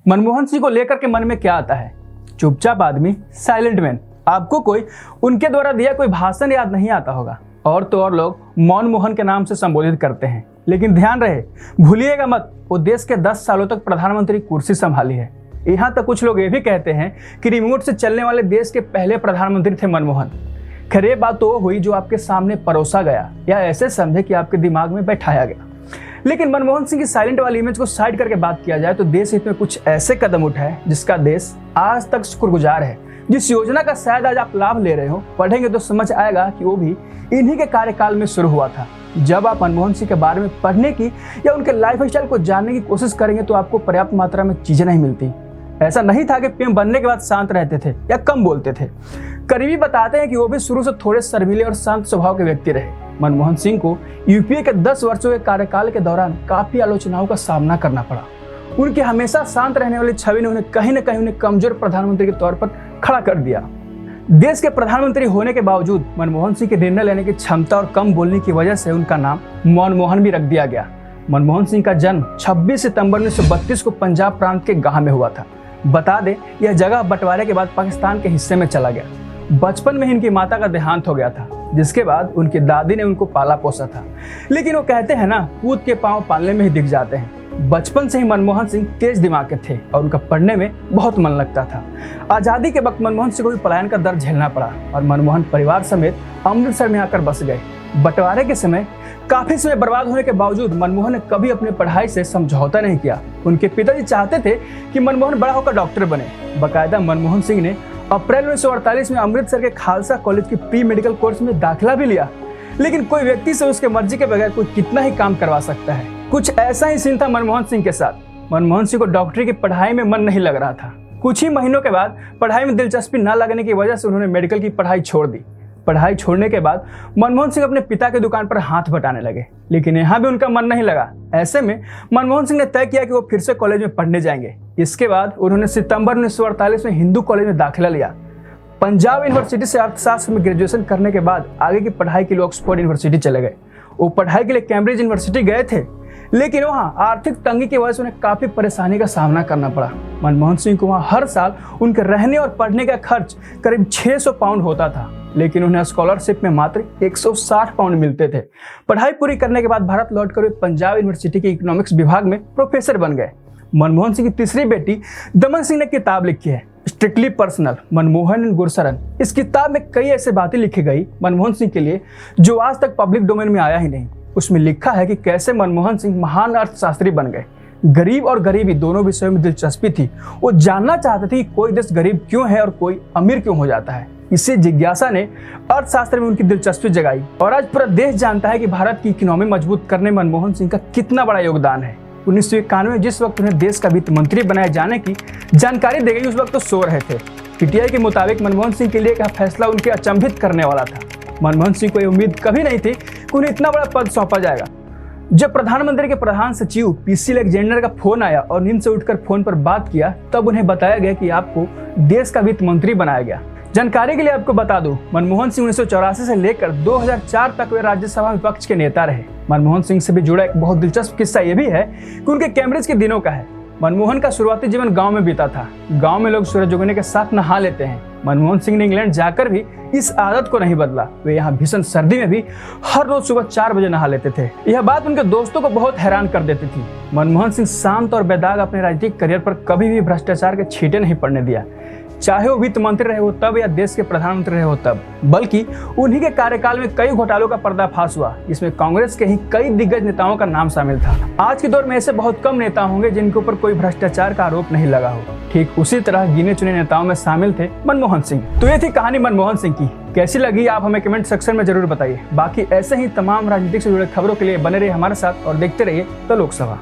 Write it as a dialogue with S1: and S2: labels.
S1: मनमोहन सिंह को लेकर के मन में क्या आता है? चुपचाप आदमी, साइलेंट मैन। आपको कोई उनके द्वारा दिया कोई भाषण याद नहीं आता होगा, और तो और लोग मौन मोहन के नाम से संबोधित करते हैं। लेकिन ध्यान रहे, भूलिएगा मत, वो देश के 10 सालों तक प्रधानमंत्री कुर्सी संभाली है। यहाँ तक कुछ लोग ये भी कहते हैं कि रिमोट से चलने वाले देश के पहले प्रधानमंत्री थे मनमोहन। खैर, ये बात तो हुई जो आपके सामने परोसा गया, या ऐसे समझे कि आपके दिमाग में बैठाया गया। लेकिन मनमोहन सिंह की साइलेंट वाली इमेज को साइड करके बात किया जाए तो देश हित में कुछ ऐसे कदम उठाए जिसका देश आज तक शुक्रगुजार है। जिस योजना का शायद आज आप लाभ ले रहे हो, पढ़ेंगे तो समझ आएगा कि वो भी इन्हीं के कार्यकाल में शुरू हुआ था। जब आप मनमोहन सिंह के बारे में पढ़ने की या उनके लाइफ स्टाइल को जानने की कोशिश करेंगे तो आपको पर्याप्त मात्रा में चीजें नहीं मिलती। ऐसा नहीं था कि पीएम बनने के बाद शांत रहते थे या कम बोलते थे। करीबी बताते हैं कि वो भी शुरू से थोड़े शर्मीले और शांत स्वभाव के व्यक्ति रहे। मनमोहन सिंह को यूपीए के 10 वर्षों के कार्यकाल के दौरान काफी आलोचनाओं का सामना करना पड़ा। उनकी हमेशा शांत रहने वाली छवि ने उन्हें कहीं न कहीं उन्हें कमजोर प्रधानमंत्री के तौर पर खड़ा कर दिया। देश के प्रधानमंत्री होने के बावजूद मनमोहन सिंह के निर्णय लेने की क्षमता और कम बोलने की वजह से उनका नाम मौन मोहन भी रख दिया गया। मनमोहन सिंह का जन्म 26 सितंबर 1932 को पंजाब प्रांत के गाह में हुआ था। बता दें, यह जगह बंटवारे के बाद पाकिस्तान के हिस्से में चला गया। बचपन में ही इनकी माता का देहांत हो गया था, जिसके बाद उनकी दादी ने उनको पाला पोसा था। लेकिन वो कहते हैं ना, कूद के पांव पालने में ही दिख जाते हैं। बचपन से ही मनमोहन सिंह तेज दिमाग के थे और उनका पढ़ने में बहुत मन लगता था। आजादी के वक्त मनमोहन सिंह को भी पलायन का दर्द झेलना पड़ा और मनमोहन परिवार समेत अमृतसर में आकर बस गए। बंटवारे के समय काफी समय बर्बाद होने के बावजूद मनमोहन ने कभी अपनी पढ़ाई से समझौता नहीं किया। उनके पिताजी चाहते थे कि मनमोहन बड़ा होकर डॉक्टर बने। बाकायदा मनमोहन सिंह ने अप्रैल 1948 में अमृतसर के खालसा कॉलेज की प्री मेडिकल कोर्स में दाखिला भी लिया। लेकिन कोई व्यक्ति से उसके मर्जी के बगैर कोई कितना ही काम करवा सकता है। कुछ ऐसा ही सीन था मनमोहन सिंह के साथ। मनमोहन सिंह को डॉक्टरी की पढ़ाई में मन नहीं लग रहा था। कुछ ही महीनों के बाद पढ़ाई में दिलचस्पी न लगने की वजह से उन्होंने मेडिकल की पढ़ाई छोड़ दी। पढ़ाई छोड़ने के बाद मनमोहन सिंह अपने पिता की दुकान पर हाथ बटाने लगे, लेकिन यहाँ भी उनका मन नहीं लगा। ऐसे में मनमोहन सिंह ने तय किया कि वो फिर से कॉलेज में पढ़ने जाएंगे। इसके बाद उन्होंने सितंबर 1948 में हिंदू कॉलेज में दाखिला लिया। पंजाब यूनिवर्सिटी से अर्थशास्त्र में ग्रेजुएशन करने के बाद आगे की पढ़ाई के लिए ऑक्सफोर्ड यूनिवर्सिटी चले गए। वो पढ़ाई के लिए कैम्ब्रिज यूनिवर्सिटी गए थे, लेकिन वहाँ आर्थिक तंगी की वजह से उन्हें काफी परेशानी का सामना करना पड़ा। मनमोहन सिंह को वहाँ हर साल उनके रहने और पढ़ने का खर्च करीब 600 पाउंड होता था, लेकिन उन्हें स्कॉलरशिप में मात्र 160 पाउंड मिलते थे। पढ़ाई पूरी करने के बाद भारत लौटकर वे पंजाब यूनिवर्सिटी के इकोनॉमिक्स विभाग में प्रोफेसर बन गए। मनमोहन सिंह की तीसरी बेटी दमन सिंह ने किताब लिखी है, strictly personal, Manmohan and Gursharan. इस किताब में कई ऐसी बातें लिखी गई मनमोहन सिंह के लिए जो आज तक पब्लिक डोमेन में आया ही नहीं। उसमें लिखा है कि कैसे मनमोहन सिंह महान अर्थशास्त्री बन गए। गरीब और गरीबी दोनों विषयों में दिलचस्पी थी। वो जानना चाहते थे कि कोई देश गरीब क्यों है और कोई अमीर क्यों हो जाता है। इसी जिज्ञासा ने अर्थशास्त्र में उनकी दिलचस्पी जगाई और आज पूरा देश जानता है कि भारत की इकोनॉमी मजबूत करने में मनमोहन सिंह का कितना बड़ा योगदान है। 1991 जिस वक्त उन्हें देश का वित्त मंत्री बनाए जाने की जानकारी दी गई, उस वक्त तो सो रहे थे। पीटीआई के मुताबिक मनमोहन सिंह के लिए का फैसला उनके अचंभित करने वाला था। मनमोहन सिंह को यह उम्मीद कभी नहीं थी कि उन्हें इतना बड़ा पद सौंपा जाएगा। जब प्रधानमंत्री के प्रधान सचिव पीसी अलेक्जेंडर का फोन आया और नींद से उठकर फोन पर बात किया, तब उन्हें बताया गया कि आपको देश का वित्त मंत्री बनाया गया। जानकारी के लिए आपको बता दूं, मनमोहन सिंह 1984 से लेकर 2004 तक वे राज्यसभा विपक्ष के नेता रहे। मनमोहन सिंह से भी जुड़ा एक बहुत दिलचस्प किस्सा यह भी है कि उनके कैम्ब्रिज के दिनों का है। मनमोहन का शुरुआती जीवन गांव में बीता था। गांव में लोग सूरज उगने के साथ नहा लेते हैं। मनमोहन सिंह ने इंग्लैंड जाकर भी इस आदत को नहीं बदला। वे यहाँ भीषण सर्दी में भी हर रोज सुबह 4 बजे नहा लेते थे। यह बात उनके दोस्तों को बहुत हैरान कर देती थी। मनमोहन सिंह शांत और बेदाग अपने राजनीतिक करियर पर कभी भी भ्रष्टाचार के छींटे नहीं पड़ने दिया, चाहे वो वित्त मंत्री रहे हो तब या देश के प्रधानमंत्री रहे हो तब। बल्कि उन्हीं के कार्यकाल में कई घोटालों का पर्दाफाश हुआ, जिसमें कांग्रेस के ही कई दिग्गज नेताओं का नाम शामिल था। आज के दौर में ऐसे बहुत कम नेता होंगे जिनके ऊपर कोई भ्रष्टाचार का आरोप नहीं लगा हो। ठीक उसी तरह गिने चुने नेताओं में शामिल थे मनमोहन सिंह। तो ये थी कहानी मनमोहन सिंह की। कैसी लगी आप हमें कमेंट सेक्शन में जरूर बताइए। बाकी ऐसे ही तमाम राजनीतिक से जुड़े खबरों के लिए बने रहिए हमारे साथ और देखते रहिए द लोकसभा।